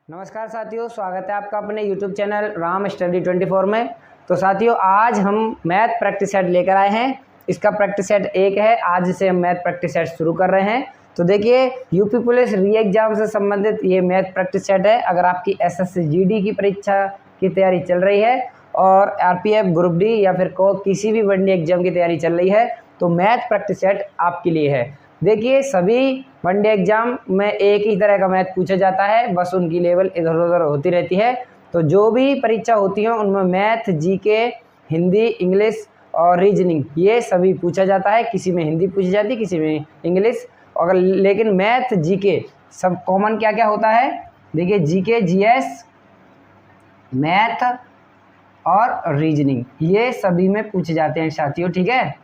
नमस्कार साथियों, स्वागत है आपका अपने YouTube चैनल राम स्टडी 24 में। तो साथियों, आज हम मैथ प्रैक्टिस सेट लेकर आए हैं। इसका प्रैक्टिस सेट 1 है। आज से हम मैथ प्रैक्टिस सेट शुरू कर रहे हैं। तो देखिए, यूपी पुलिस री एग्जाम से संबंधित ये मैथ प्रैक्टिस सेट है। अगर आपकी एसएससी जीडी की परीक्षा की तैयारी चल रही है और आरपीएफ ग्रुप डी या फिर किसी भी वनडे एग्जाम की तैयारी चल रही है तो मैथ प्रैक्टिस सेट आपके लिए है। देखिए, सभी वनडे एग्जाम में एक ही तरह का मैथ पूछा जाता है, बस उनकी लेवल इधर उधर होती रहती है। तो जो भी परीक्षा होती है उनमें मैथ, जीके, हिंदी, इंग्लिश और रीजनिंग ये सभी पूछा जाता है। किसी में हिंदी पूछी जाती है, किसी में इंग्लिश। अगर लेकिन मैथ, जीके सब कॉमन क्या क्या होता है, देखिए जीके, जीएस, मैथ और रीजनिंग ये सभी में पूछे जाते हैं साथियों, ठीक है।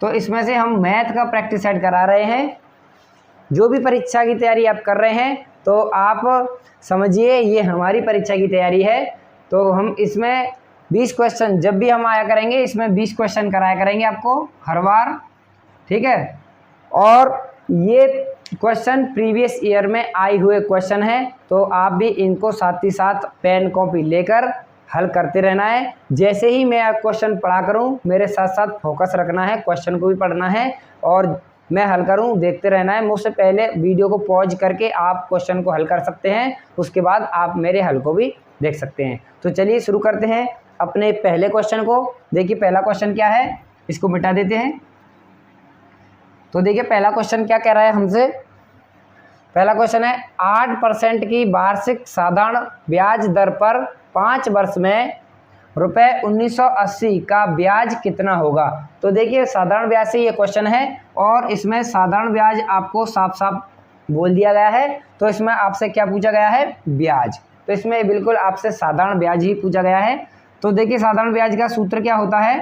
तो इसमें से हम मैथ का प्रैक्टिस सेट करा रहे हैं। जो भी परीक्षा की तैयारी आप कर रहे हैं तो आप समझिए ये हमारी परीक्षा की तैयारी है। तो हम इसमें 20 क्वेश्चन जब भी हम आया करेंगे, इसमें 20 क्वेश्चन कराया करेंगे आपको हर बार, ठीक है। और ये क्वेश्चन प्रीवियस ईयर में आए हुए क्वेश्चन हैं, तो आप भी इनको साथ ही साथ पेन कॉपी लेकर हल करते रहना है। जैसे ही मैं क्वेश्चन पढ़ा करूं, मेरे साथ साथ फोकस रखना है, क्वेश्चन को भी पढ़ना है और मैं हल करूं देखते रहना है। मुझसे पहले वीडियो को पॉज करके आप क्वेश्चन को हल कर सकते हैं, उसके बाद आप मेरे हल को भी देख सकते हैं। तो चलिए शुरू करते हैं अपने पहले क्वेश्चन को। देखिए पहला क्वेश्चन क्या है, इसको मिटा देते हैं। तो देखिए पहला क्वेश्चन क्या कह रहा है हमसे। पहला क्वेश्चन है 8% की वार्षिक साधारण ब्याज दर पर 5 वर्ष में रुपए 1980 का ब्याज कितना होगा। तो देखिए साधारण ब्याज से ये क्वेश्चन है और इसमें साधारण ब्याज आपको साफ साफ बोल दिया गया है। तो इसमें आपसे क्या पूछा गया है, ब्याज। तो इसमें बिल्कुल आपसे साधारण ब्याज ही पूछा गया है। तो देखिए साधारण ब्याज का सूत्र क्या होता है।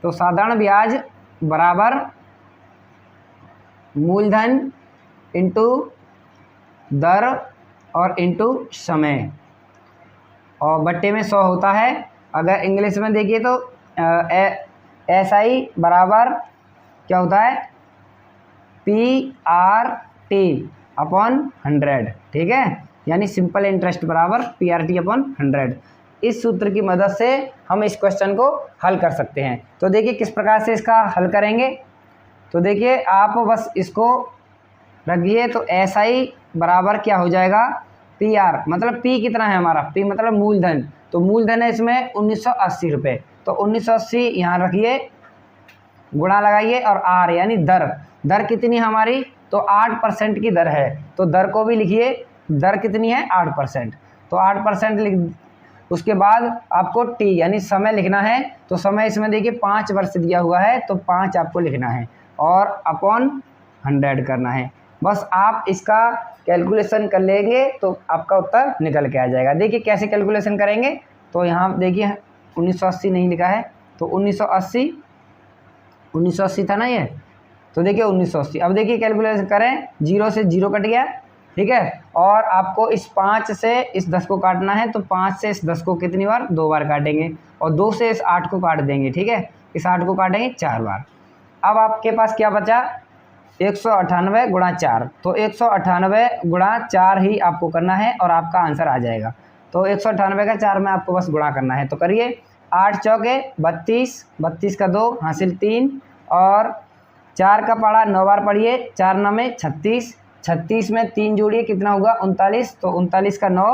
तो साधारण ब्याज बराबर मूलधन इंटू दर और इंटू समय और बट्टे में 100 होता है। अगर इंग्लिश में देखिए तो SI बराबर क्या होता है, PRT अपॉन 100, ठीक है। यानी सिंपल इंटरेस्ट बराबर PRT अपॉन 100। इस सूत्र की मदद से हम इस क्वेश्चन को हल कर सकते हैं। तो देखिए किस प्रकार से इसका हल करेंगे। तो देखिए आप बस इसको रखिए। तो SI बराबर क्या हो जाएगा, PR मतलब P कितना है हमारा, P मतलब मूलधन। तो मूलधन है इसमें 1980 रुपये। तो 1980 यहाँ रखिए, गुणा लगाइए और R यानी दर। दर कितनी हमारी, तो 8% की दर है। तो दर को भी लिखिए, दर कितनी है 8%। तो 8% लिख, उसके बाद आपको T यानी समय लिखना है। तो समय इसमें देखिए 5 वर्ष दिया हुआ है, तो 5 आपको लिखना है और अपॉन 100 करना है। बस आप इसका कैलकुलेशन कर लेंगे तो आपका उत्तर निकल के आ जाएगा। देखिए कैसे कैलकुलेशन करेंगे। तो यहाँ देखिए 1980 नहीं लिखा है, तो 1980 था ना ये। तो देखिए 1980। अब देखिए कैलकुलेशन करें, 0 से 0 कट गया, ठीक है। और आपको इस 5 से इस 10 को काटना है। तो 5 से इस 10 को कितनी बार, 2 बार काटेंगे और 2 से इस 8 को काट देंगे, ठीक है। इस 8 को काटेंगे 4 बार। अब आपके पास क्या बचा, 198 गुणा 4। तो 198 गुणा 4 ही आपको करना है और आपका आंसर आ जाएगा। तो 198 का 4 में आपको बस गुणा करना है। तो करिए, 8 चौके 32, 32 का 2 हासिल 3 और 4 का पढ़ा 9 बार पढ़िए, 4 9 में 36, 36 में 3 जोड़िए कितना होगा 39। तो 39 का 9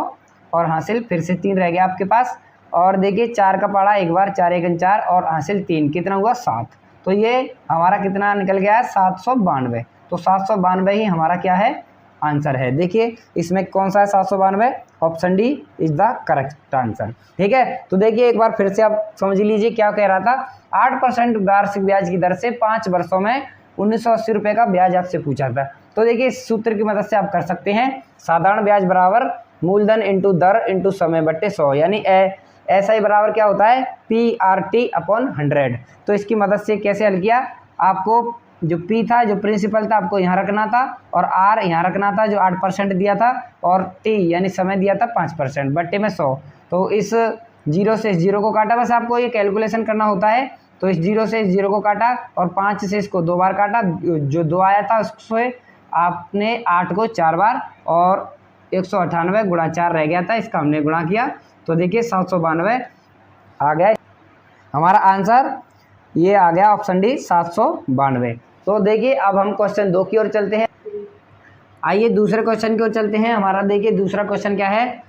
और हासिल फिर से 3 रह गया आपके पास। और देखिए 4 का पढ़ा एक बार, 4 1 4 और हासिल 3 कितना हुआ 7। तो ये हमारा कितना निकल गया है 792। तो 792 ही हमारा क्या है, आंसर है। देखिए इसमें कौन सा है 792, option D is the correct answer, ठीक है। तो देखिए एक बार फिर से आप समझ लीजिए क्या कह रहा था। 8% वार्षिक ब्याज की दर से 5 वर्षों में 1980 रुपये का ब्याज आपसे पूछा था। तो देखिए इस सूत्र की मदद से आप कर सकते हैं, साधारण ब्याज बराबर मूलधन इंटू दर इंटू समय बट्टे 100, यानी SI बराबर क्या होता है, PRT अपॉन 100। तो इसकी मदद से कैसे हल किया, आपको जो P था, जो प्रिंसिपल था, आपको यहाँ रखना था और R यहाँ रखना था जो 8% दिया था, और T यानी समय दिया था 5% बट्टे में 100। तो इस 0 से इस 0 को काटा, बस आपको ये कैलकुलेशन करना होता है। तो इस 0 से इस 0 को काटा और 5 से इसको 2 बार काटा, जो 2 आया था उससे आपने 8 को 4 बार और 198 गुणा 4 रह गया था, इसका हमने गुणा किया तो देखिए 792 आ गया। हमारा आंसर ये आ गया ऑप्शन डी 792। तो देखिए अब हम क्वेश्चन 2 की ओर चलते हैं। आइए दूसरे क्वेश्चन की ओर चलते हैं। हमारा देखिए दूसरा क्वेश्चन क्या है,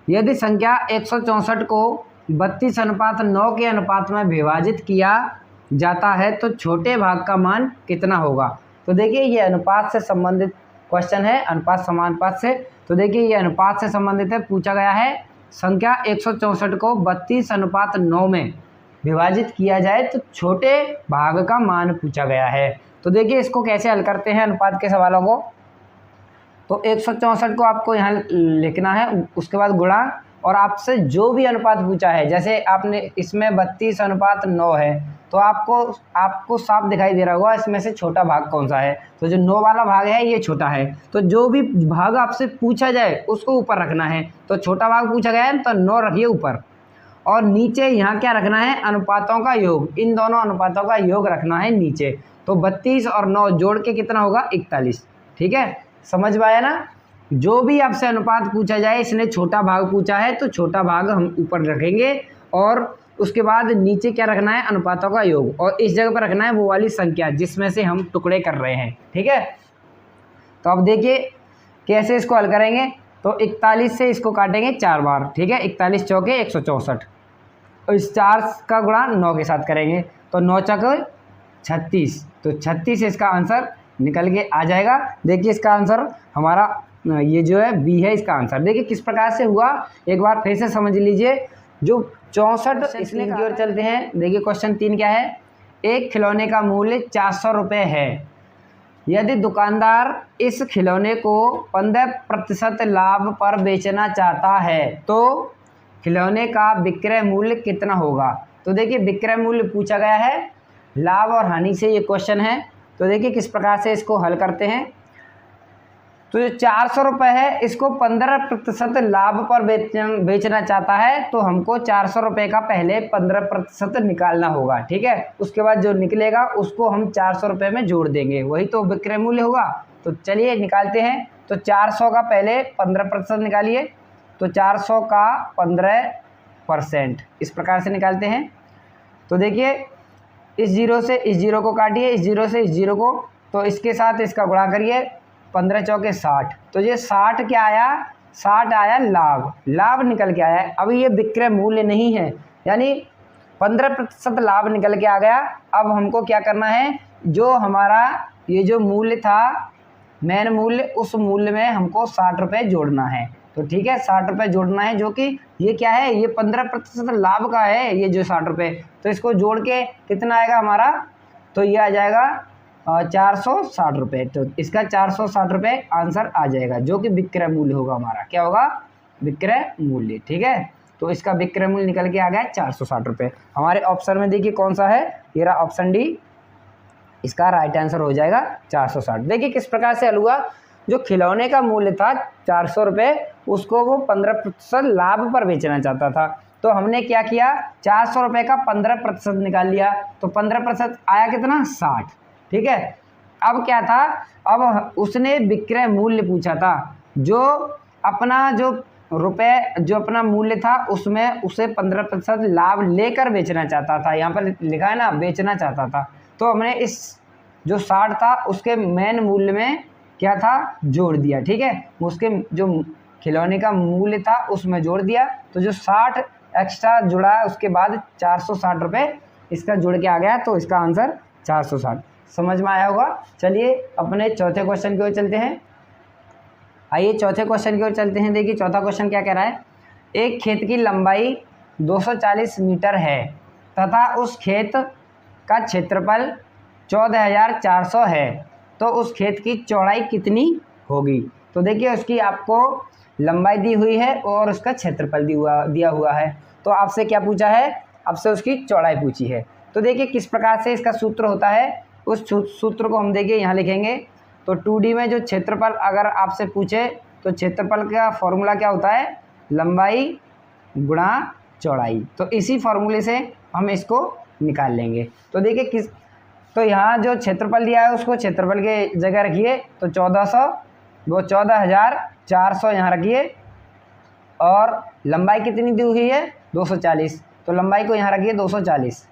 यदि संख्या 164 को 32:9 के अनुपात में विभाजित किया जाता है तो छोटे भाग का मान कितना होगा। तो देखिए ये अनुपात से संबंधित क्वेश्चन है, अनुपात समानुपात से। तो देखिए ये अनुपात से संबंधित है, पूछा गया है संख्या 164 को 32:9 में विभाजित किया जाए तो छोटे भाग का मान पूछा गया है। तो देखिए इसको कैसे हल करते हैं अनुपात के सवालों को। तो 164 को आपको यहाँ लिखना है, उसके बाद गुणा, और आपसे जो भी अनुपात पूछा है, जैसे आपने इसमें 32:9 है तो आपको साफ दिखाई दे रहा होगा इसमें से छोटा भाग कौन सा है। तो जो 9 वाला भाग है ये छोटा है, तो जो भी भाग आपसे पूछा जाए उसको ऊपर रखना है। तो छोटा भाग पूछा गया है तो 9 रखिए ऊपर, और नीचे यहाँ क्या रखना है, अनुपातों का योग, इन दोनों अनुपातों का योग रखना है नीचे। तो 32 और 9 जोड़ के कितना होगा 41। ठीक है, समझ में आया ना। जो भी आपसे अनुपात पूछा जाए, इसने छोटा भाग पूछा है तो छोटा भाग हम ऊपर रखेंगे, और उसके बाद नीचे क्या रखना है, अनुपातों का योग, और इस जगह पर रखना है वो वाली संख्या जिसमें से हम टुकड़े कर रहे हैं। ठीक है, तो अब देखिए कैसे इसको हल करेंगे। तो 41 से इसको काटेंगे 4 बार। ठीक है, 41 चौके 164, और इस 4 का गुणा 9 के साथ करेंगे तो 9 चौके 36, तो 36 इसका आंसर निकल के आ जाएगा। देखिए इसका आंसर हमारा ये जो है बी है इसका आंसर। देखिए किस प्रकार से हुआ, एक बार फिर से समझ लीजिए। जो 64 इसने की ओर चलते हैं। देखिए क्वेश्चन 3 क्या है, एक खिलौने का मूल्य 400 रुपये है, यदि दुकानदार इस खिलौने को 15% लाभ पर बेचना चाहता है तो खिलौने का विक्रय मूल्य कितना होगा। तो देखिए विक्रय मूल्य पूछा गया है, लाभ और हानि से ये क्वेश्चन है। तो देखिए किस प्रकार से इसको हल करते हैं। तो जो 400 रुपये है इसको 15% लाभ पर बेचना चाहता है, तो हमको 400 रुपये का पहले 15% निकालना होगा। ठीक है, उसके बाद जो निकलेगा उसको हम 400 रुपये में जोड़ देंगे, वही तो विक्रय मूल्य होगा। तो चलिए निकालते हैं। तो 400 का पहले 15% निकालिए, तो 400 का 15% इस प्रकार से निकालते हैं। तो देखिए इस जीरो से इस जीरो को काटिए, इस जीरो से इस जीरो को, तो इसके साथ इसका गुणा करिए, 15 चौके 60, तो ये 60 क्या आया, 60 आया लाभ, लाभ निकल के आया। अभी ये विक्रय मूल्य नहीं है, यानी 15% लाभ निकल के आ गया। अब हमको क्या करना है, जो हमारा ये जो मूल्य था मेन मूल्य, उस मूल्य में हमको 60 रुपये जोड़ना है। तो ठीक है 60 रुपये जोड़ना है, जो कि ये क्या है, ये 15% लाभ का है ये जो 60 रुपये। तो इसको जोड़ के कितना आएगा हमारा, तो ये आ जाएगा 460 रुपये। तो इसका 460 रुपये आंसर आ जाएगा, जो कि विक्रय मूल्य होगा हमारा। क्या होगा, विक्रय मूल्य। ठीक है, तो इसका विक्रय मूल्य निकल के आ गया 460 रुपये। हमारे ऑप्शन में देखिए कौन सा है, ये रहा ऑप्शन डी, इसका राइट आंसर हो जाएगा 460। देखिए किस प्रकार से हल हुआ। जो खिलौने का मूल्य था 400 रुपये, उसको वो 15% लाभ पर बेचना चाहता था। तो हमने क्या किया, 400 रुपये का 15% निकाल लिया, तो 15% आया कितना, 60। ठीक है, अब क्या था, अब उसने विक्रय मूल्य पूछा था, जो अपना जो रुपये जो अपना मूल्य था उसमें उसे 15% लाभ लेकर बेचना चाहता था। यहाँ पर लिखा है ना, बेचना चाहता था। तो हमने इस जो 60 था उसके मेन मूल्य में क्या था, जोड़ दिया। ठीक है, उसके जो खिलौने का मूल्य था उसमें जोड़ दिया, तो जो 60 एक्स्ट्रा जुड़ा है उसके बाद 460 रुपये इसका जुड़ के आ गया। तो इसका आंसर 460। समझ में आया होगा। चलिए अपने चौथे क्वेश्चन की ओर चलते हैं। आइए चौथे क्वेश्चन की ओर चलते हैं। देखिए चौथा क्वेश्चन क्या कह रहा है, एक खेत की लंबाई 240 मीटर है तथा उस खेत का क्षेत्रफल 14,400 है, तो उस खेत की चौड़ाई कितनी होगी। तो देखिए उसकी आपको लंबाई दी हुई है और उसका क्षेत्रफल दिया हुआ है। तो आपसे क्या पूछा है, आपसे उसकी चौड़ाई पूछी है। तो देखिए किस प्रकार से इसका सूत्र होता है, उस सूत्र को हम देखिए यहाँ लिखेंगे। तो 2D में जो क्षेत्रफल अगर आपसे पूछे तो क्षेत्रफल का फॉर्मूला क्या होता है, लंबाई गुणा चौड़ाई। तो इसी फॉर्मूले से हम इसको निकाल लेंगे। तो देखिए तो यहाँ जो क्षेत्रफल दिया है उसको क्षेत्रफल के जगह रखिए, तो 1400 वो 14,400 यहाँ रखिए, और लंबाई कितनी दी हुई है 240, तो लंबाई को यहाँ रखिए 240।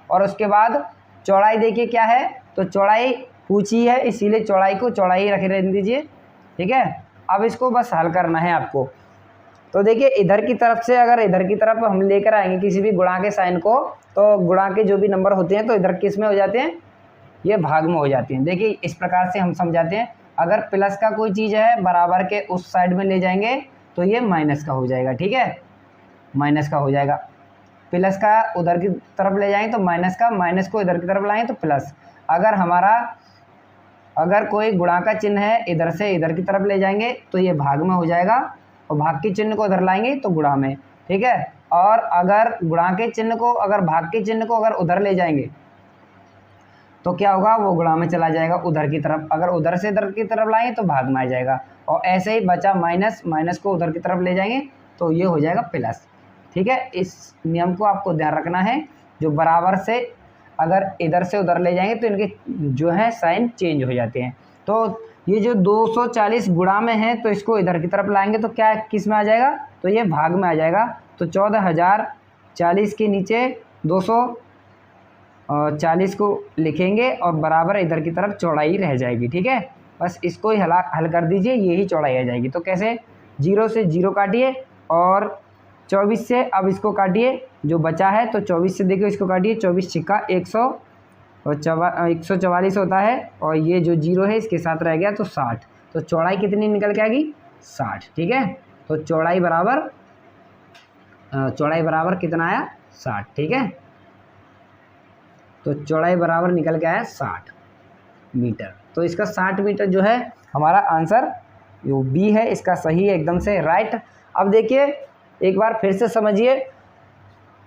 और उसके बाद चौड़ाई देखिए क्या है, तो चौड़ाई पूछी है इसीलिए चौड़ाई को चौड़ाई रखे रहने दीजिए, ठीक है। अब इसको बस हल करना है आपको। तो देखिए इधर की तरफ से अगर इधर की तरफ हम लेकर आएंगे किसी भी गुणा के साइन को, तो गुणा के जो भी नंबर होते हैं तो इधर किस में हो जाते हैं, ये भाग में हो जाती हैं। देखिए इस प्रकार से हम समझाते हैं, अगर प्लस का कोई चीज़ है बराबर के उस साइड में ले जाएंगे तो ये माइनस का हो जाएगा, ठीक है, माइनस का हो जाएगा। प्लस का उधर की तरफ ले जाएंगे तो माइनस का, माइनस को इधर की तरफ लाएंगे तो प्लस। अगर कोई गुणा का चिन्ह है इधर से इधर की तरफ ले जाएंगे तो ये भाग में हो जाएगा, और भाग के चिन्ह को इधर लाएंगे तो गुणा में, ठीक है। और अगर गुणा के चिन्ह को, अगर भाग के चिन्ह को अगर उधर ले जाएंगे तो क्या होगा, वो गुणा में चला जाएगा उधर की तरफ। अगर उधर से इधर की तरफ लाएंगे तो भाग में आ जाएगा, और ऐसे ही बचा माइनस, माइनस को उधर की तरफ ले जाएंगे तो ये हो जाएगा प्लस, ठीक है। इस नियम को आपको ध्यान रखना है, जो बराबर से अगर इधर से उधर ले जाएंगे तो इनके जो है साइन चेंज हो जाते हैं। तो ये जो 240 गुणा में है तो इसको इधर की तरफ लाएंगे तो क्या किस में आ जाएगा, तो ये भाग में आ जाएगा। तो 14,040 के नीचे 240 को लिखेंगे और बराबर इधर की तरफ चौड़ाई रह जाएगी, ठीक है। बस इसको ही हल कर दीजिए, यही चौड़ाई आ जाएगी। तो कैसे, 0 से 0 काटिए और 24 से अब इसको काटिए, जो बचा है तो 24 से देखिए इसको काटिए, 24 छिक्का 144 होता है, और ये जो 0 है इसके साथ रह गया तो 60। तो चौड़ाई कितनी निकल के आएगी 60, ठीक है। तो चौड़ाई बराबर कितना आया 60, ठीक है। तो चौड़ाई बराबर निकल के आया 60 मीटर। तो इसका 60 मीटर जो है हमारा आंसर जो बी है इसका सही है, एकदम से राइट। अब देखिए एक बार फिर से समझिए,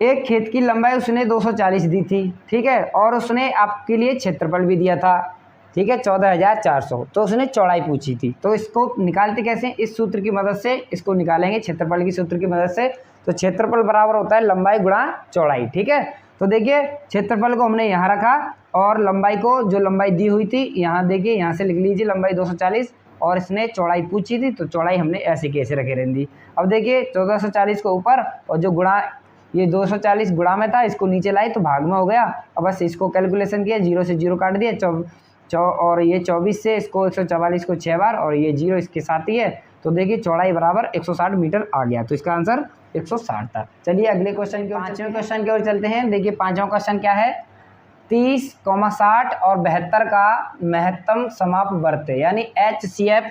एक खेत की लंबाई उसने 240 दी थी, ठीक है, और उसने आपके लिए क्षेत्रफल भी दिया था, ठीक है, 14,400। तो उसने चौड़ाई पूछी थी, तो इसको निकालते कैसे, इस सूत्र की मदद से इसको निकालेंगे, क्षेत्रफल की सूत्र की मदद से। तो क्षेत्रफल बराबर होता है लंबाई गुणा चौड़ाई, ठीक है। तो देखिए क्षेत्रफल को हमने यहाँ रखा और लंबाई को, जो लंबाई दी हुई थी यहाँ देखिए, यहाँ से लिख लीजिए लंबाई 240, और इसने चौड़ाई पूछी थी तो चौड़ाई हमने ऐसे कैसे रखे रहने दी। अब देखिए 1440 को ऊपर, और जो गुणा ये 240 गुणा में था इसको नीचे लाई तो भाग में हो गया। अब बस इसको कैलकुलेशन किया, 0 से 0 काट दिया, और ये 24 से इसको 144 को 6 बार, और ये 0 इसके साथ ही है। तो देखिए चौड़ाई बराबर 160 मीटर आ गया, तो इसका आंसर 160 था। चलिए अगले क्वेश्चन के, 5वें क्वेश्चन की ओर चलते हैं। देखिए 5वां क्वेश्चन क्या है, 30, 60 और 72 का महत्तम समापवर्त यानी HCF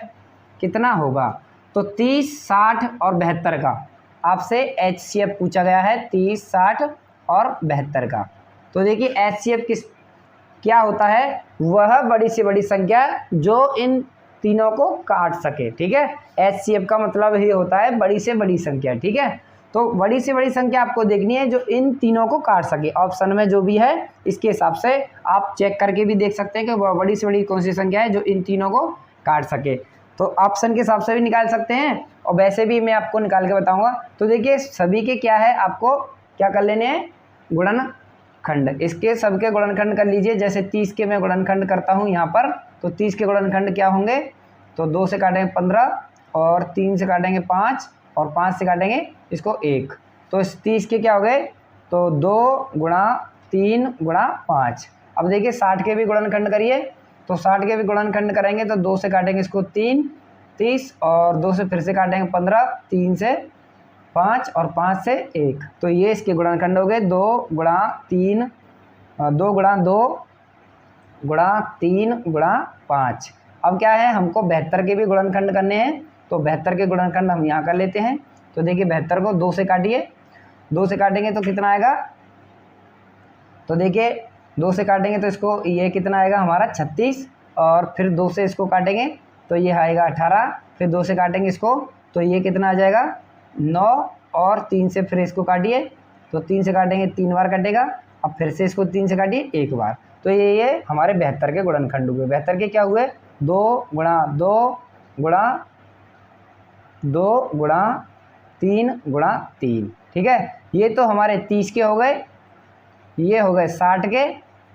कितना होगा। तो 30, 60 और 72 का आपसे HCF पूछा गया है, 30, 60 और 72 का। तो देखिए HCF क्या होता है, वह बड़ी से बड़ी संख्या जो इन तीनों को काट सके, ठीक है। HCF का मतलब ये होता है बड़ी से बड़ी संख्या, ठीक है। तो बड़ी से बड़ी संख्या आपको देखनी है जो इन तीनों को काट सके। ऑप्शन में जो भी है इसके हिसाब से आप चेक करके भी देख सकते हैं कि वह बड़ी से बड़ी कौन सी संख्या है जो इन तीनों को काट सके। तो ऑप्शन के हिसाब से भी निकाल सकते हैं और वैसे भी मैं आपको निकाल के बताऊंगा। तो देखिए सभी के क्या है, आपको क्या कर लेने हैं, गुणनखंड। इसके सबके गुणनखंड कर लीजिए। जैसे 30 के मैं गुणनखंड करता हूँ यहाँ पर, तो 30 के गुणनखंड क्या होंगे, तो 2 से काटेंगे 15, और 3 से काटेंगे 5, और 5 से काटेंगे इसको 1। तो इस 30 के क्या हो गए, तो 2 गुणा 3 गुणा 5। अब देखिए 60 के भी गुणनखंड करिए, तो 60 के भी गुणनखंड करेंगे तो 2 से काटेंगे इसको 3, 30, और 2 से फिर से काटेंगे 15, 3 से 5 और 5 से 1। तो ये इसके गुणनखंड हो गए 2 गुणा 3, 2 गुणा 2 गुणा 3 गुणा 5। अब क्या है, हमको 72 के भी गुणनखंड करने हैं, तो 72 के गुणनखंड हम यहाँ कर लेते हैं। तो देखिए 72 को 2 से काटिए, 2 से काटेंगे तो कितना आएगा, तो देखिए 2 से काटेंगे तो इसको ये कितना आएगा हमारा 36, और फिर 2 से इसको काटेंगे तो ये आएगा 18, फिर 2 से काटेंगे इसको तो ये कितना आ जाएगा 9, और 3 से फिर इसको काटिए, तो 3 से काटेंगे 3 बार कटेगा, अब फिर से इसको 3 से काटिए 1 बार। तो ये हमारे 72 के गुणनखंड हुए। 72 के क्या हुए, 2 गुणा 2 गुणा 2 गुणा 3 गुणा 3, ठीक है। ये तो हमारे 30 के हो गए, ये हो गए 60 के,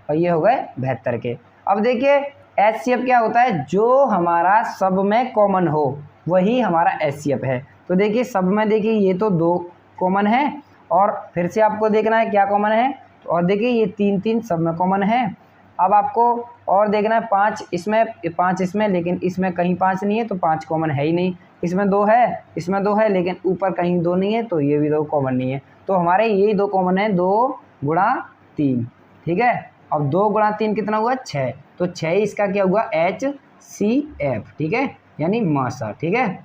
और ये हो गए 72 के। अब देखिए HCF क्या होता है, जो हमारा सब में कॉमन हो वही हमारा HCF है। तो देखिए सब में देखिए ये तो 2 कॉमन है और फिर से आपको देखना है क्या कॉमन है, और देखिए ये 3 सब में कॉमन है। अब आपको और देखना है 5 इसमें, लेकिन इसमें कहीं 5 नहीं है तो 5 कॉमन है ही नहीं। इसमें 2 है, इसमें 2 है, लेकिन ऊपर कहीं 2 नहीं है तो ये भी 2 कॉमन नहीं है। तो हमारे यही 2 कॉमन है, 2 गुणा 3, ठीक है। अब 2 गुणा 3 कितना हुआ, 6। तो 6 इसका क्या हुआ, HCF, ठीक है, यानी मासा, ठीक है।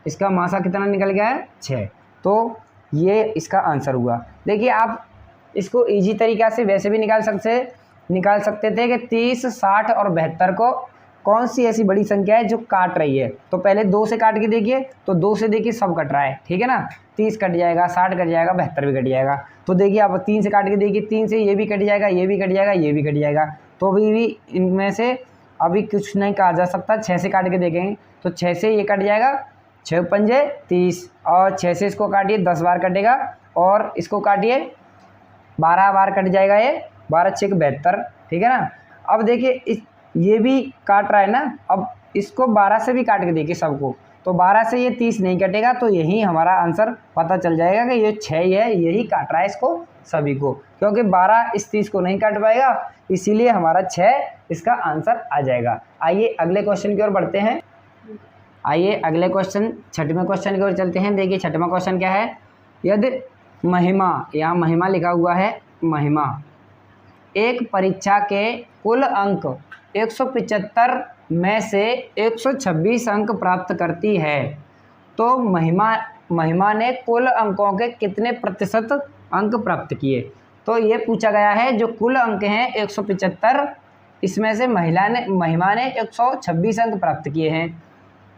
इसका मासा कितना निकल गया है, 6। तो ये इसका आंसर हुआ। देखिए आप इसको इजी तरीक़ा से वैसे भी निकाल सकते थे कि 30, 60 और 72 को कौन सी ऐसी बड़ी संख्या है जो काट रही है। तो पहले 2 से काट के देखिए, तो 2 से देखिए सब कट रहा है, ठीक है ना। 30 कट जाएगा, 60 कट जाएगा, 72 भी कट जाएगा। तो देखिए अब 3 से काट के देखिए, 3 से ये भी कट जाएगा, ये भी कट जाएगा, ये भी कट जाएगा। तो अभी भी इनमें से अभी कुछ नहीं कहा जा सकता। 6 से काट के देखेंगे तो 6 से ये कट जाएगा, 6 पंजे 30, और 6 से इसको काटिए 10 बार कटेगा, और इसको काटिए 12 बार कट जाएगा, ये 12 6 72, ठीक है ना। अब देखिए ये भी काट रहा है ना, अब इसको 12 से भी काट के देखिए सबको, तो 12 से ये 30 नहीं कटेगा, तो यही हमारा आंसर पता चल जाएगा कि ये 6 ही है, यही काट रहा है इसको सभी को, क्योंकि 12 इस 30 को नहीं काट पाएगा, इसीलिए हमारा 6 इसका आंसर आ जाएगा। आइए अगले क्वेश्चन की ओर बढ़ते हैं। आइए अगले क्वेश्चन 6वें क्वेश्चन की ओर चलते हैं। देखिए 6वां क्वेश्चन क्या है, यदि महिमा, यहाँ महिमा लिखा हुआ है, महिमा एक परीक्षा के कुल अंक 175 में से 126 अंक प्राप्त करती है, तो महिमा ने कुल अंकों के कितने प्रतिशत अंक प्राप्त किए। तो ये पूछा गया है, जो कुल अंक हैं 175, इसमें से महिमा ने 126 अंक प्राप्त किए हैं।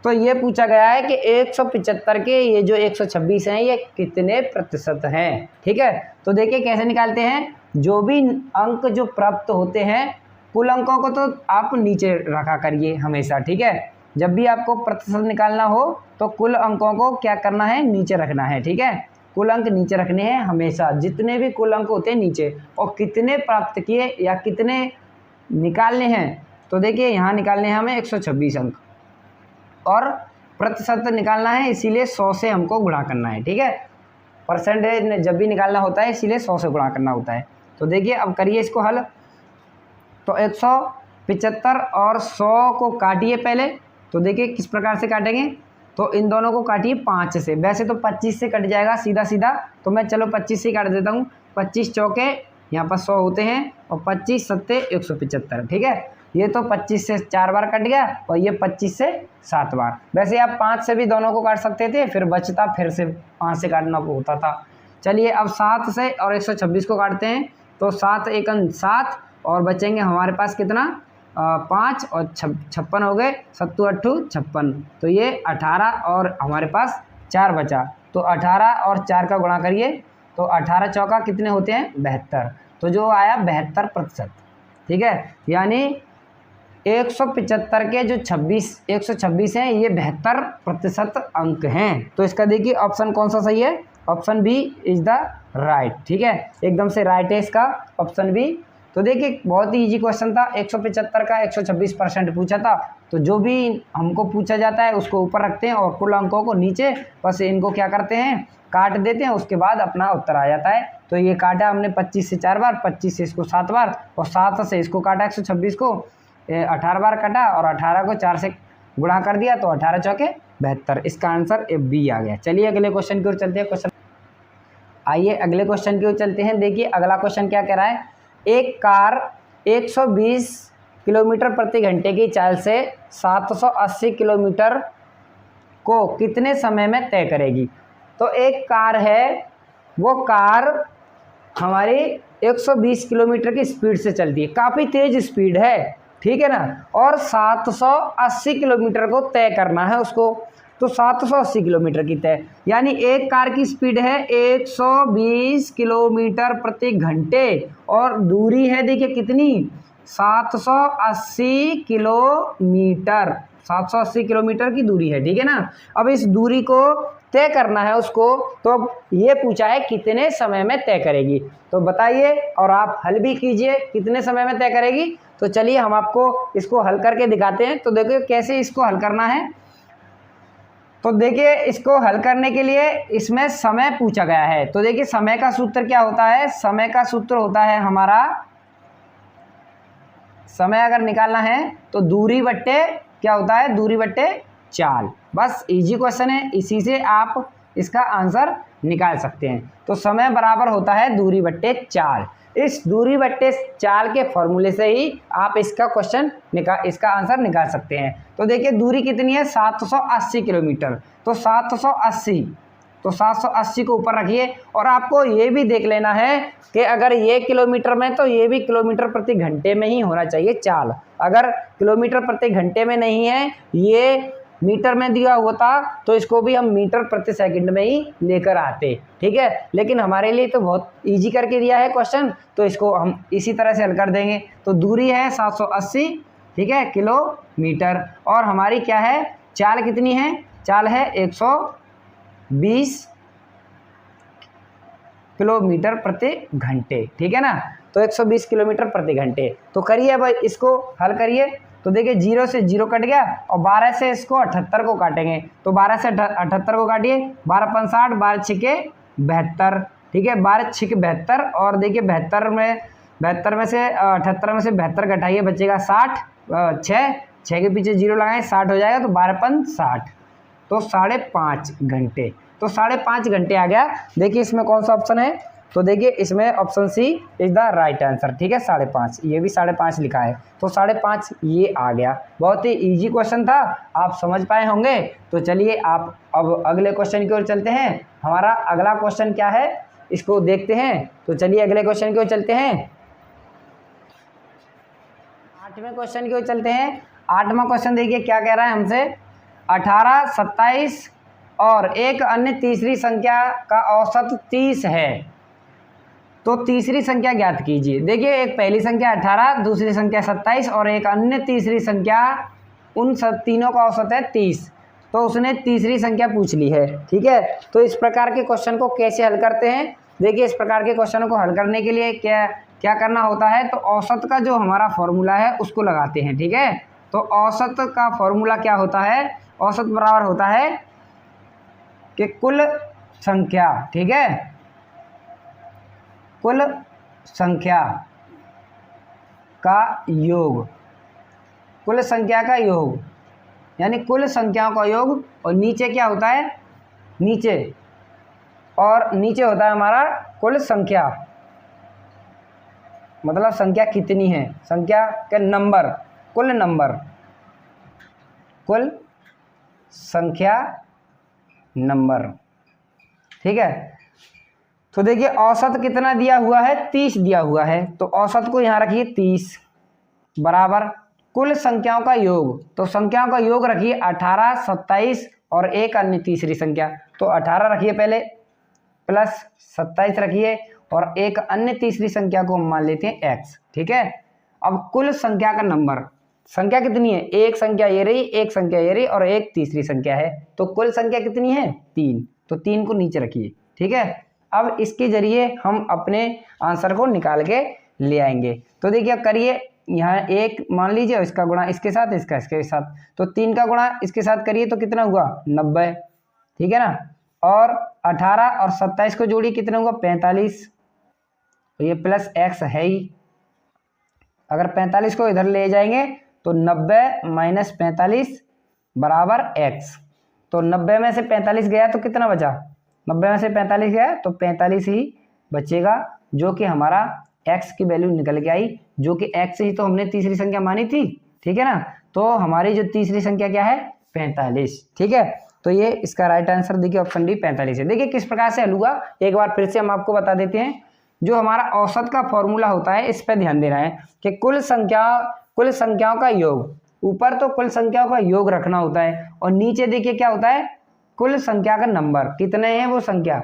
तो ये पूछा गया है कि 175 के ये जो 126 हैं ये कितने प्रतिशत हैं, ठीक है। तो देखिए कैसे निकालते हैं, जो भी अंक जो प्राप्त होते हैं कुल अंकों को तो आप नीचे रखा करिए हमेशा, ठीक है। जब भी आपको प्रतिशत निकालना हो तो कुल अंकों को क्या करना है, नीचे रखना है, ठीक है। कुल अंक नीचे रखने हैं हमेशा, जितने भी कुल अंक होते हैं नीचे, और कितने प्राप्त किए या कितने निकालने हैं। तो देखिए यहाँ निकालने हैं हमें 126 अंक, और प्रतिशत निकालना है, इसीलिए 100 से हमको गुणा करना है, ठीक है। परसेंटेज जब भी निकालना होता है इसीलिए 100 से गुणा करना होता है। तो देखिए अब करिए इसको हल। तो 175 और 100 को काटिए पहले। तो देखिए किस प्रकार से काटेंगे, तो इन दोनों को काटिए 5 से। वैसे तो 25 से कट जाएगा सीधा सीधा, तो मैं चलो 25 से काट देता हूँ। 25 चौके यहाँ पर 100 होते हैं, और 25 सत्ते 175, ठीक है। ये तो 25 से 4 बार कट गया, और ये 25 से 7 बार। वैसे आप 5 से भी दोनों को काट सकते थे, फिर बचता फिर से 5 से काटना होता था। चलिए अब 7 से और 126 को काटते हैं। तो 7 एकन 7, और बचेंगे हमारे पास कितना, 5 और 56 हो गए, 7 8 56। तो ये 18 और हमारे पास 4 बचा। तो 18 और 4 का गुणा करिए, तो 18 चौका कितने होते हैं, 72। तो जो आया 72%, ठीक है। यानी 175 के जो 126 हैं ये 72% अंक हैं। तो इसका देखिए ऑप्शन कौन सा सही है, option B is the right, ठीक है। एकदम से राइट है इसका ऑप्शन बी। तो देखिए बहुत ही इजी क्वेश्चन था, 175 का 126% पूछा था। तो जो भी हमको पूछा जाता है उसको ऊपर रखते हैं और कुल अंकों को नीचे, बस इनको क्या करते हैं, काट देते हैं, उसके बाद अपना उत्तर आ जाता है। तो ये काटा हमने 25 से 4 बार, 25 से इसको 7 बार, और 7 से इसको काटा 126 को 18 बार काटा, और 18 को 4 से गुणा कर दिया, तो 18 चौके 72। इसका आंसर बी आ गया। चलिए अगले क्वेश्चन की ओर चलते हैं। आइए अगले क्वेश्चन की ओर चलते हैं। देखिए अगला क्वेश्चन क्या कह रहा है, एक कार 120 किलोमीटर प्रति घंटे की चाल से 780 किलोमीटर को कितने समय में तय करेगी। तो एक कार है, वो कार हमारी 120 किलोमीटर की स्पीड से चलती है, काफ़ी तेज़ स्पीड है, ठीक है ना। और 780 किलोमीटर को तय करना है उसको। तो 780 किलोमीटर की तय, यानी एक कार की स्पीड है 120 किलोमीटर प्रति घंटे, और दूरी है देखिए कितनी, 780 किलोमीटर, 780 किलोमीटर की दूरी है, ठीक है ना। अब इस दूरी को तय करना है उसको, तो ये पूछा है कितने समय में तय करेगी। तो बताइए, और आप हल भी कीजिए, कितने समय में तय करेगी। तो चलिए हम आपको इसको हल करके दिखाते हैं। तो देखिए कैसे इसको हल करना है। तो देखिए इसको हल करने के लिए इसमें समय पूछा गया है। तो देखिए समय का सूत्र क्या होता है, समय का सूत्र होता है हमारा, समय अगर निकालना है तो दूरी बट्टे क्या होता है, दूरी बट्टे चाल। बस इजी क्वेश्चन है, इसी से आप इसका आंसर निकाल सकते हैं। तो समय बराबर होता है दूरी बट्टे चाल। इस दूरी बट्टे चाल के फॉर्मूले से ही आप इसका आंसर निकाल सकते हैं। तो देखिए दूरी कितनी है, 780 किलोमीटर। तो 780 को ऊपर रखिए। और आपको ये भी देख लेना है कि अगर ये किलोमीटर में, तो ये भी किलोमीटर प्रति घंटे में ही होना चाहिए चाल। अगर किलोमीटर प्रति घंटे में नहीं है, ये मीटर में दिया होता तो इसको भी हम मीटर प्रति सेकंड में ही लेकर आते, ठीक है। लेकिन हमारे लिए तो बहुत इजी करके दिया है क्वेश्चन, तो इसको हम इसी तरह से हल कर देंगे। तो दूरी है 780, ठीक है, किलोमीटर। और हमारी क्या है, चाल कितनी है, चाल है 120 किलोमीटर प्रति घंटे, ठीक है ना। तो 120 किलोमीटर प्रति घंटे। तो करिए अब इसको हल करिए। तो देखिए 0 से 0 कट गया और 12 से इसको 78 को काटेंगे। तो 12 से 78 को काटिए, 12 5 60, 12 6 72, ठीक है, 12 6 72। और देखिए 72 में से 78 में से 72 घटाइए, बचेगा 60, 6 के पीछे 0 लगाएं, 60 हो जाएगा। तो 12 5 60, तो 5.5 घंटे। तो 5.5 घंटे आ गया। देखिए इसमें कौन सा ऑप्शन है, तो देखिए इसमें option C is the right answer, ठीक है। 5.5, ये भी 5.5 लिखा है, तो 5.5 ये आ गया। बहुत ही इजी क्वेश्चन था, आप समझ पाए होंगे। तो चलिए आप अब अगले क्वेश्चन की ओर चलते हैं। हमारा अगला क्वेश्चन क्या है, इसको देखते हैं। तो चलिए अगले क्वेश्चन की ओर चलते हैं। 8वें क्वेश्चन की ओर चलते हैं। 8वां क्वेश्चन देखिए क्या कह रहा है हमसे, 18, 27 और एक अन्य तीसरी संख्या का औसत 30 है, तो तीसरी संख्या ज्ञात कीजिए। देखिए एक पहली संख्या 18, दूसरी संख्या 27 और एक अन्य तीसरी संख्या, उन सब तीनों का औसत है 30। तो उसने तीसरी संख्या पूछ ली है, ठीक है। तो इस प्रकार के क्वेश्चन को कैसे हल करते हैं, देखिए इस प्रकार के क्वेश्चनों को हल करने के लिए क्या करना होता है, तो औसत का जो हमारा फॉर्मूला है उसको लगाते हैं, ठीक है। तो औसत का फॉर्मूला क्या होता है, औसत बराबर होता है कि कुल संख्या, ठीक है, कुल संख्या का योग, कुल संख्या का योग, यानी कुल संख्याओं का योग। और नीचे क्या होता है, नीचे होता है हमारा कुल संख्या, मतलब संख्या कितनी है, संख्या के नंबर, कुल नंबर, कुल संख्या नंबर, ठीक है। तो देखिए औसत कितना दिया हुआ है, 30 दिया हुआ है। तो औसत को यहाँ रखिए 30 बराबर कुल संख्याओं का योग। तो संख्याओं का योग रखिए 18, 27 और एक अन्य तीसरी संख्या। तो 18 रखिए पहले, प्लस 27 रखिए और एक अन्य तीसरी संख्या को हम मान लेते हैं x, ठीक है। अब कुल संख्या का नंबर, संख्या कितनी है, एक संख्या ये रही, एक संख्या ये रही और एक तीसरी संख्या है। तो कुल संख्या कितनी है, 3। तो 3 को नीचे रखिए, ठीक है। अब इसके जरिए हम अपने आंसर को निकाल के ले आएंगे। तो देखिए करिए, यहाँ एक मान लीजिए, इसका गुणा इसके साथ, इसका इसके साथ। तो 3 का गुणा इसके साथ करिए तो कितना हुआ, 90, ठीक है ना। और 18 और 27 को जोड़िए, कितना हुआ, 45। तो ये प्लस x है ही, अगर 45 को इधर ले जाएंगे तो 90 माइनस 45 बराबर x। तो 90 में से 45 गया तो कितना बचा, 90 में से 45 गया तो 45 ही बचेगा, जो कि हमारा x की वैल्यू निकल के आई, जो कि x ही तो हमने तीसरी संख्या मानी थी, ठीक है ना। तो हमारी जो तीसरी संख्या क्या है, 45, ठीक है। तो ये इसका राइट आंसर देखिए ऑप्शन डी 45 है। देखिए किस प्रकार से हल हुआ, एक बार फिर से हम आपको बता देते हैं। जो हमारा औसत का फॉर्मूला होता है, इस पर ध्यान देना है कि कुल संख्याओं का योग, ऊपर तो कुल संख्याओं का योग रखना होता है और नीचे देखिए क्या होता है, कुल संख्या का नंबर, कितने हैं वो संख्या,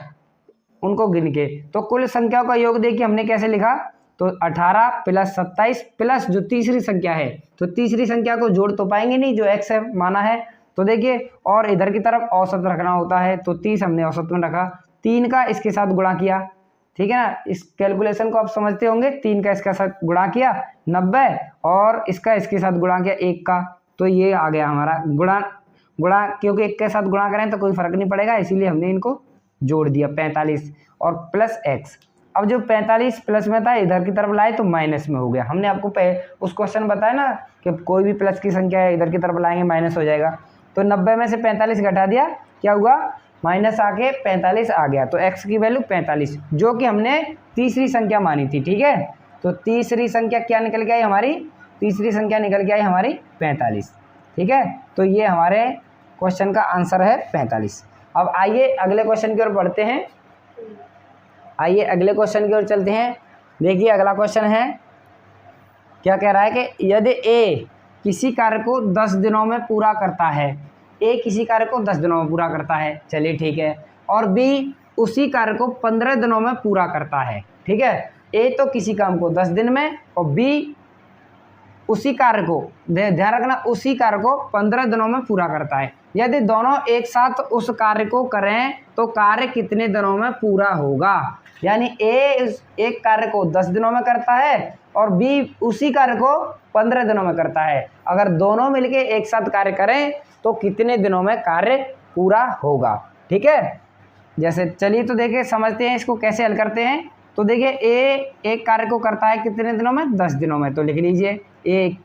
उनको गिन के। तो कुल संख्याओं का योग देखिए हमने कैसे लिखा, तो 18 प्लस 27 प्लस जो तीसरी संख्या है, तो तीसरी संख्या को जोड़ तो पाएंगे नहीं, जो x है माना है। तो देखिए और इधर की तरफ औसत रखना होता है, तो 30 हमने औसत में रखा, 3 का इसके साथ गुणा किया, ठीक है ना। इस कैलकुलेशन को आप समझते होंगे, 3 का इसके साथ गुणा किया 90 और इसका इसके साथ गुणा किया 1 का, तो ये आ गया हमारा गुणा क्योंकि 1 के साथ गुणा करें तो कोई फर्क नहीं पड़ेगा, इसीलिए हमने इनको जोड़ दिया 45 और प्लस x। अब जो 45 प्लस में था इधर की तरफ लाए तो माइनस में हो गया। हमने आपको उस क्वेश्चन बताया ना कि कोई भी प्लस की संख्या है इधर की तरफ लाएंगे माइनस हो जाएगा। तो 90 में से 45 घटा दिया, क्या हुआ माइनस आके 45 आ गया, तो x की वैल्यू 45 जो कि हमने तीसरी संख्या मानी थी। ठीक है, तो तीसरी संख्या क्या निकल के आई हमारी, तीसरी संख्या निकल के आई हमारी 45। ठीक है, तो ये हमारे क्वेश्चन का आंसर है 45। अब आइए अगले क्वेश्चन की ओर बढ़ते हैं, आइए अगले क्वेश्चन की ओर चलते हैं। देखिए अगला क्वेश्चन है, क्या कह रहा है कि यदि a किसी कार्य को 10 दिनों में पूरा करता है, a किसी कार्य को 10 दिनों में पूरा करता है, चलिए ठीक है, और b उसी कार्य को 15 दिनों में पूरा करता है। ठीक है, a तो किसी काम को 10 दिन में और b उसी कार्य को, ध्यान रखना, उसी कार्य को 15 दिनों में पूरा करता है। यदि दोनों एक साथ उस कार्य को करें तो कार्य कितने दिनों में पूरा होगा। यानी ए एक कार्य को 10 दिनों में करता है और बी उसी कार्य को 15 दिनों में करता है। अगर दोनों मिलके एक साथ कार्य करें तो कितने दिनों में कार्य पूरा होगा। ठीक है, जैसे चलिए तो देखिए समझते हैं इसको कैसे हल करते हैं। तो देखिए ए एक कार्य को करता है कितने दिनों में, 10 दिनों में, तो लिख लीजिए एक।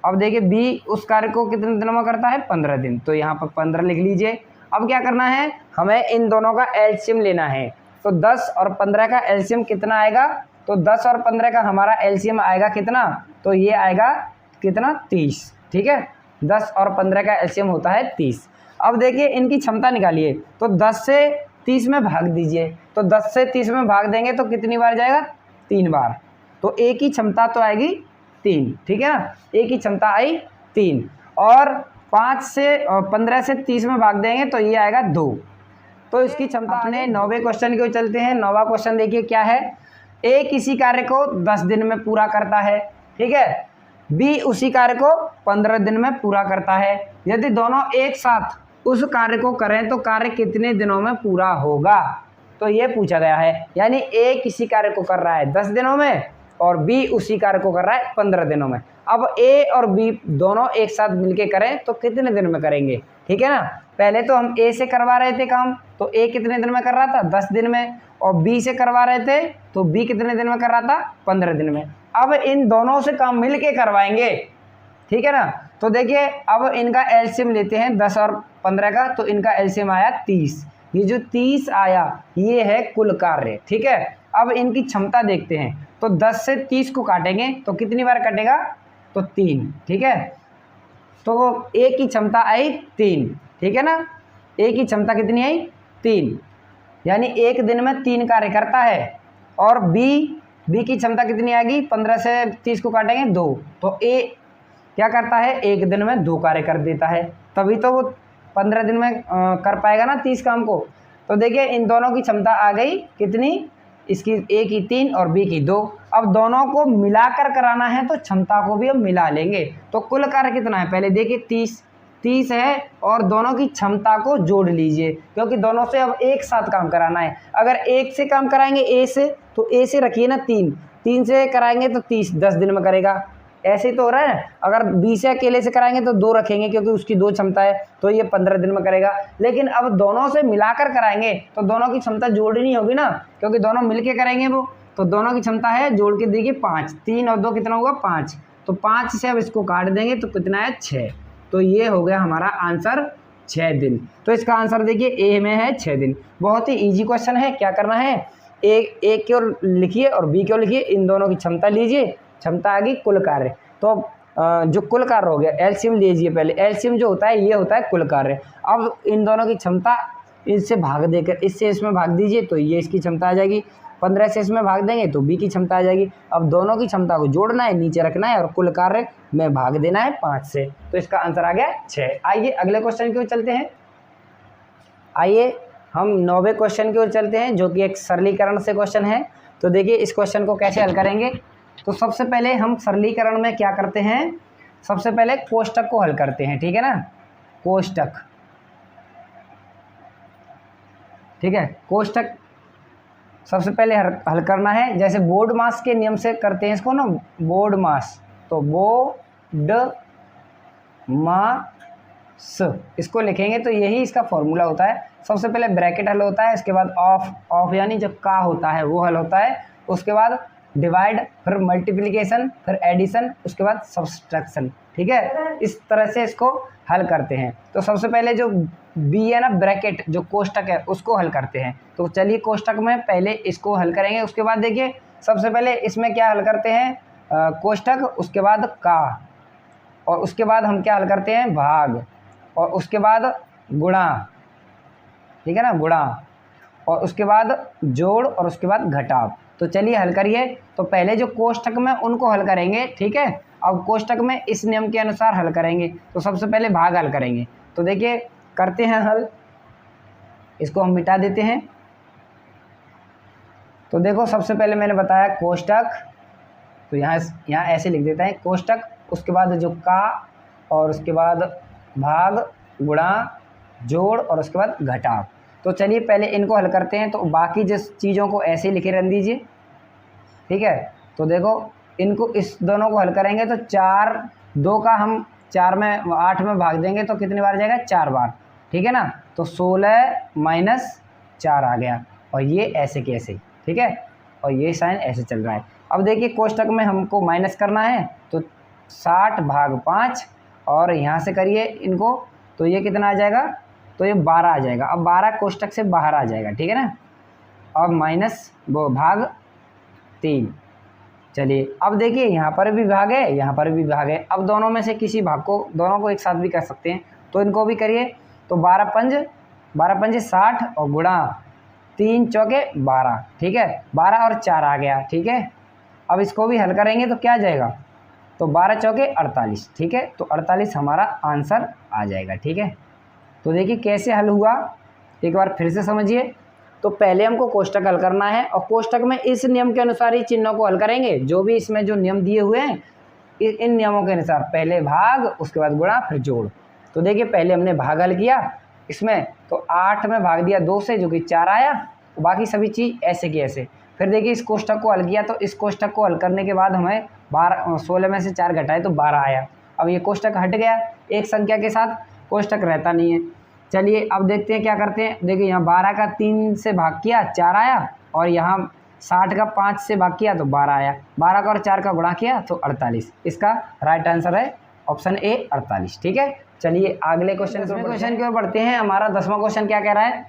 अब देखिए बी उस कार्य को कितने दिनों में करता है, 15 दिन, तो यहाँ पर 15 लिख लीजिए। अब क्या करना है, हमें इन दोनों का एलसीएम लेना है। तो 10 और 15 का एलसीएम कितना आएगा, तो 10 और 15 का हमारा एलसीएम आएगा कितना, तो ये आएगा कितना, 30। ठीक है, 10 और 15 का एलसीएम होता है 30। अब देखिए इनकी क्षमता निकालिए, तो 10 से 30 में भाग दीजिए, तो 10 से 30 में भाग देंगे तो कितनी बार जाएगा, 3 बार, तो ए की क्षमता तो आएगी 3। ठीक है ना, ए की क्षमता आई 3, और 15 से 30 में भाग देंगे तो ये आएगा 2, तो इसकी क्षमता। अपने 9वें क्वेश्चन की ओर चलते हैं। 9वां क्वेश्चन देखिए क्या है, ए किसी कार्य को 10 दिन में पूरा करता है, ठीक है, बी उसी कार्य को 15 दिन में पूरा करता है। यदि दोनों एक साथ उस कार्य को करें तो कार्य कितने दिनों में पूरा होगा, तो ये पूछा गया है। यानी ए किसी कार्य को कर रहा है 10 दिनों में और बी उसी कार्य को कर रहा है 15 दिनों में। अब ए और बी दोनों एक साथ मिलके करें तो कितने दिन में करेंगे। ठीक है ना, पहले तो हम ए से करवा रहे थे काम, तो ए कितने दिन में कर रहा था, 10 दिन में, और बी से करवा रहे थे तो बी कितने दिन में कर रहा था, 15 दिन में। अब इन दोनों से काम मिल के करवाएंगे। ठीक है ना, तो देखिए अब इनका एलसीएम लेते हैं 10 और 15 का, तो इनका एलसीएम आया 30। ये जो 30 आया ये है कुल कार्य। ठीक है, अब इनकी क्षमता देखते हैं, तो 10 से 30 को काटेंगे तो कितनी बार कटेगा, तो 3। ठीक है, तो ए की क्षमता आई 3। ठीक है ना, ए की क्षमता कितनी आई, 3, यानी एक दिन में 3 कार्य करता है। और बी की क्षमता कितनी आएगी, 15 से 30 को काटेंगे 2, तो ए क्या करता है, एक दिन में 2 कार्य कर देता है, तभी तो वो 15 दिन में कर पाएगा ना 30 काम को। तो देखिए इन दोनों की क्षमता आ गई कितनी, इसकी ए की 3 और बी की 2। अब दोनों को मिलाकर कराना है तो क्षमता को भी हम मिला लेंगे। तो कुल कार्य कितना है, पहले देखिए 30 है, और दोनों की क्षमता को जोड़ लीजिए क्योंकि दोनों से अब एक साथ काम कराना है। अगर एक से काम कराएंगे ए से, तो ए से रखिए ना 3 से कराएंगे तो 30 10 दिन में करेगा, ऐसे तो हो रहा है। अगर बी से अकेले से कराएंगे तो 2 रखेंगे क्योंकि उसकी 2 क्षमता है, तो ये 15 दिन में करेगा। लेकिन अब दोनों से मिलाकर कराएंगे तो दोनों की क्षमता जोड़नी होगी ना, क्योंकि दोनों मिलके करेंगे वो, तो दोनों की क्षमता है, जोड़ के देखिए 5, 3 और 2 कितना होगा, 5, तो 5 से अब इसको काट देंगे तो कितना है, 6। तो ये हो गया हमारा आंसर 6 दिन। तो इसका आंसर देखिए ए में है 6 दिन। बहुत ही ईजी क्वेश्चन है। क्या करना है, ए की ओर लिखिए और बी की ओर लिखिए, इन दोनों की क्षमता लीजिए, क्षमता आ गई कुल कार्य, तो जो कुल कार्य हो गया एलसीएम लीजिए। पहले एलसीएम जो होता है ये होता है कुल कार्य। अब इन दोनों की क्षमता इससे भाग देकर इससे इसमें भाग दीजिए तो ये इसकी क्षमता आ जाएगी, 15 से इसमें भाग देंगे तो बी की क्षमता आ जाएगी। अब दोनों की क्षमता को जोड़ना है, नीचे रखना है, और कुल कार्य में भाग देना है 5 से, तो इसका आंसर आ गया 6। आइए अगले क्वेश्चन की ओर चलते हैं। आइए हम 9वें क्वेश्चन की ओर चलते हैं जो कि एक सरलीकरण से क्वेश्चन है। तो देखिए इस क्वेश्चन को कैसे हल करेंगे। तो सबसे पहले हम सरलीकरण में क्या करते हैं, सबसे पहले कोष्टक को हल करते हैं। ठीक है ना, कोष्टक, ठीक है, कोष्टक सबसे पहले हल करना है, जैसे बोर्ड मास के नियम से करते हैं इसको ना, बोर्ड मास, तो बोर्ड मास इसको लिखेंगे तो यही इसका फॉर्मूला होता है। सबसे पहले ब्रैकेट हल होता है, इसके बाद ऑफ यानी जो का होता है वो हल होता है, उसके बाद डिवाइड, फिर मल्टीप्लिकेशन, फिर एडिशन, उसके बाद सब्सट्रैक्शन। ठीक है, इस तरह से इसको हल करते हैं। तो सबसे पहले जो बी है ना, ब्रैकेट जो कोष्टक है उसको हल करते हैं। तो चलिए कोष्टक में पहले इसको हल करेंगे। उसके बाद देखिए सबसे पहले इसमें क्या हल करते हैं, कोष्टक, उसके बाद का, और उसके बाद हम क्या हल करते हैं, भाग, और उसके बाद गुणा, ठीक है ना, गुणा, और उसके बाद जोड़, और उसके बाद घटाव। तो चलिए हल करिए। तो पहले जो कोष्टक में उनको हल करेंगे, ठीक है। अब कोष्टक में इस नियम के अनुसार हल करेंगे। तो सबसे पहले भाग हल करेंगे। तो देखिए करते हैं हल, इसको हम मिटा देते हैं। तो देखो सबसे पहले मैंने बताया कोष्टक, तो यहाँ ऐसे लिख देते हैं कोष्टक, उसके बाद जो का, और उसके बाद भाग, गुणा, जोड़, और उसके बाद घटाव। तो चलिए पहले इनको हल करते हैं। तो बाकी जिस चीज़ों को ऐसे लिखे रहने दीजिए, ठीक है। तो देखो इनको, इस दोनों को हल करेंगे तो 4, 2 का हम 4 में 8 में भाग देंगे तो कितनी बार जाएगा, 4 बार, ठीक है ना। तो 16 माइनस 4 आ गया, और ये ऐसे के ऐसे, ठीक है, और ये साइन ऐसे चल रहा है। अब देखिए कोष्टक में हमको माइनस करना है, तो 60 भाग 5, और यहाँ से करिए इनको, तो ये कितना आ जाएगा, तो ये 12 आ जाएगा। अब 12 कोष्टक से बाहर आ जाएगा, ठीक है ना। अब माइनस वो भाग 3। चलिए अब देखिए यहाँ पर भी भाग है, यहाँ पर भी भाग है। अब दोनों में से किसी भाग को, दोनों को एक साथ भी कर सकते हैं, तो इनको भी करिए। तो 12 पंजे 60, और गुणा 3 चौके 12, ठीक है, 12 और 4 आ गया, ठीक है। अब इसको भी हल करेंगे तो क्या आ जाएगा, तो 12 चौके 48, ठीक है। तो 48 हमारा आंसर आ जाएगा, ठीक है। तो देखिए कैसे हल हुआ, एक बार फिर से समझिए। तो पहले हमको कोष्टक हल करना है, और कोष्टक में इस नियम के अनुसार ही चिन्हों को हल करेंगे, जो भी इसमें जो नियम दिए हुए हैं इन नियमों के अनुसार, पहले भाग, उसके बाद गुणा, फिर जोड़। तो देखिए पहले हमने भाग हल किया इसमें, तो 8 में भाग दिया 2 से, जो कि 4 आया, बाकी सभी चीज़ ऐसे की ऐसे। फिर देखिए इस कोष्टक को हल किया, तो इस कोष्टक को हल करने के बाद हमें 16 में से 4 घटाए तो 12 आया। अब ये कोष्टक हट गया, एक संख्या के साथ कोष्टक रहता नहीं है। चलिए अब देखते हैं क्या करते हैं। देखिए यहाँ 12 का 3 से भाग किया, 4 आया, और यहाँ 60 का 5 से भाग किया तो 12 आया, 12 का और 4 का गुणा किया तो 48। इसका राइट आंसर है ऑप्शन ए 48, ठीक है। चलिए अगले क्वेश्चन की ओर बढ़ते हैं। हमारा 10वां क्वेश्चन क्या कह रहा है,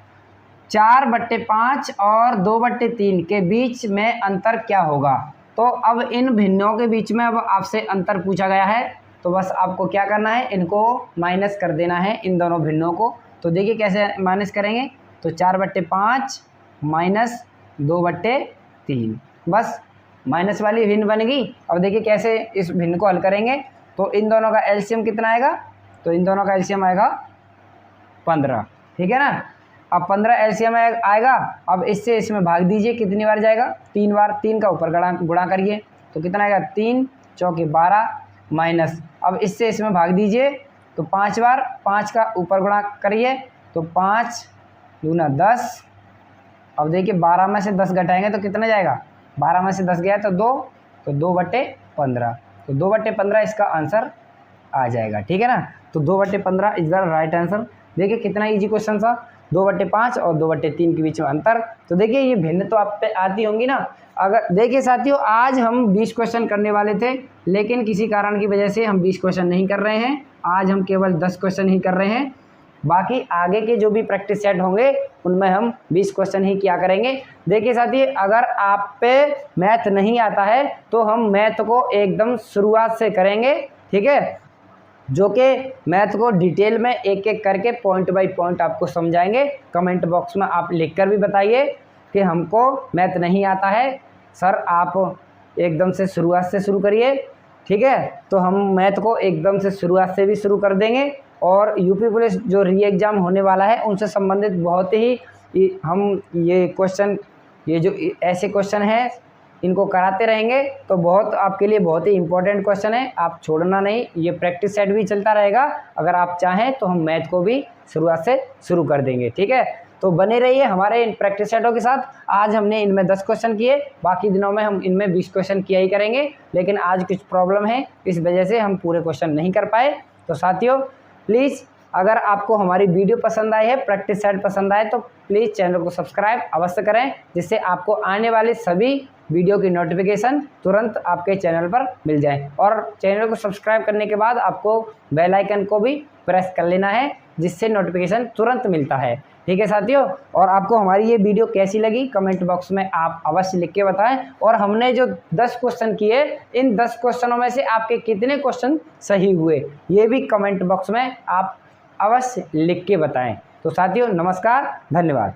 4/5 और 2/3 के बीच में अंतर क्या होगा। तो अब इन भिन्नों के बीच में अब आपसे अंतर पूछा गया है, तो बस आपको क्या करना है, इनको माइनस कर देना है, इन दोनों भिन्नों को। तो देखिए कैसे माइनस करेंगे, तो 4/5 माइनस 2/3, बस माइनस वाली भिन्न बन गई। अब देखिए कैसे इस भिन्न को हल करेंगे। तो इन दोनों का एलसीएम कितना आएगा, तो इन दोनों का एलसीएम आएगा 15, ठीक है ना। अब 15 एलसीएम आएगा। अब इससे इसमें भाग दीजिए, कितनी बार जाएगा, 3 बार। 3 का ऊपर गुणा करिए तो कितना आएगा, 3 चौके 12 माइनस, अब इससे इसमें भाग दीजिए तो 5 बार, 5 का ऊपर गुणा करिए तो 5 दूना 10। अब देखिए 12 में से 10 घटाएंगे तो कितना जाएगा, 12 में से 10 गया तो 2, तो 2/15, तो 2/15 इसका आंसर आ जाएगा, ठीक है ना। तो 2/15 इज द राइट आंसर। देखिए कितना इजी क्वेश्चन था, 2/5 और 2/3 के बीच में अंतर। तो देखिए ये भिन्न तो आप पे आती होंगी ना। अगर देखिए साथियों, आज हम 20 क्वेश्चन करने वाले थे, लेकिन किसी कारण की वजह से हम 20 क्वेश्चन नहीं कर रहे हैं। आज हम केवल 10 क्वेश्चन ही कर रहे हैं। बाकी आगे के जो भी प्रैक्टिस सेट होंगे उनमें हम 20 क्वेश्चन ही किया करेंगे। देखिए साथी, अगर आप पे मैथ नहीं आता है तो हम मैथ को एकदम शुरुआत से करेंगे, ठीक है, जो कि मैथ को डिटेल में एक एक करके पॉइंट बाय पॉइंट आपको समझाएंगे। कमेंट बॉक्स में आप लिखकर भी बताइए कि हमको मैथ नहीं आता है सर, आप एकदम से शुरुआत से शुरू करिए, ठीक है। तो हम मैथ को एकदम से शुरुआत से भी शुरू कर देंगे, और यूपी पुलिस जो री एग्ज़ाम होने वाला है उनसे संबंधित बहुत ही हम ये क्वेश्चन, ये जो ऐसे क्वेश्चन हैं इनको कराते रहेंगे। तो बहुत आपके लिए बहुत ही इंपॉर्टेंट क्वेश्चन है, आप छोड़ना नहीं। ये प्रैक्टिस सेट भी चलता रहेगा। अगर आप चाहें तो हम मैथ को भी शुरुआत से शुरू कर देंगे, ठीक है। तो बने रहिए हमारे इन प्रैक्टिस सेटों के साथ। आज हमने इनमें 10 क्वेश्चन किए, बाकी दिनों में हम इनमें 20 क्वेश्चन किया ही करेंगे, लेकिन आज कुछ प्रॉब्लम है इस वजह से हम पूरे क्वेश्चन नहीं कर पाए। तो साथियों प्लीज़ अगर आपको हमारी वीडियो पसंद आई है, प्रैक्टिस सेट पसंद आए, तो प्लीज़ चैनल को सब्सक्राइब अवश्य करें, जिससे आपको आने वाले सभी वीडियो की नोटिफिकेशन तुरंत आपके चैनल पर मिल जाए। और चैनल को सब्सक्राइब करने के बाद आपको बेल आइकन को भी प्रेस कर लेना है, जिससे नोटिफिकेशन तुरंत मिलता है। ठीक है साथियों, और आपको हमारी ये वीडियो कैसी लगी कमेंट बॉक्स में आप अवश्य लिख के बताएं। और हमने जो 10 क्वेश्चन किए, इन 10 क्वेश्चनों में से आपके कितने क्वेश्चन सही हुए, ये भी कमेंट बॉक्स में आप अवश्य लिख के बताएं। तो साथियों नमस्कार, धन्यवाद।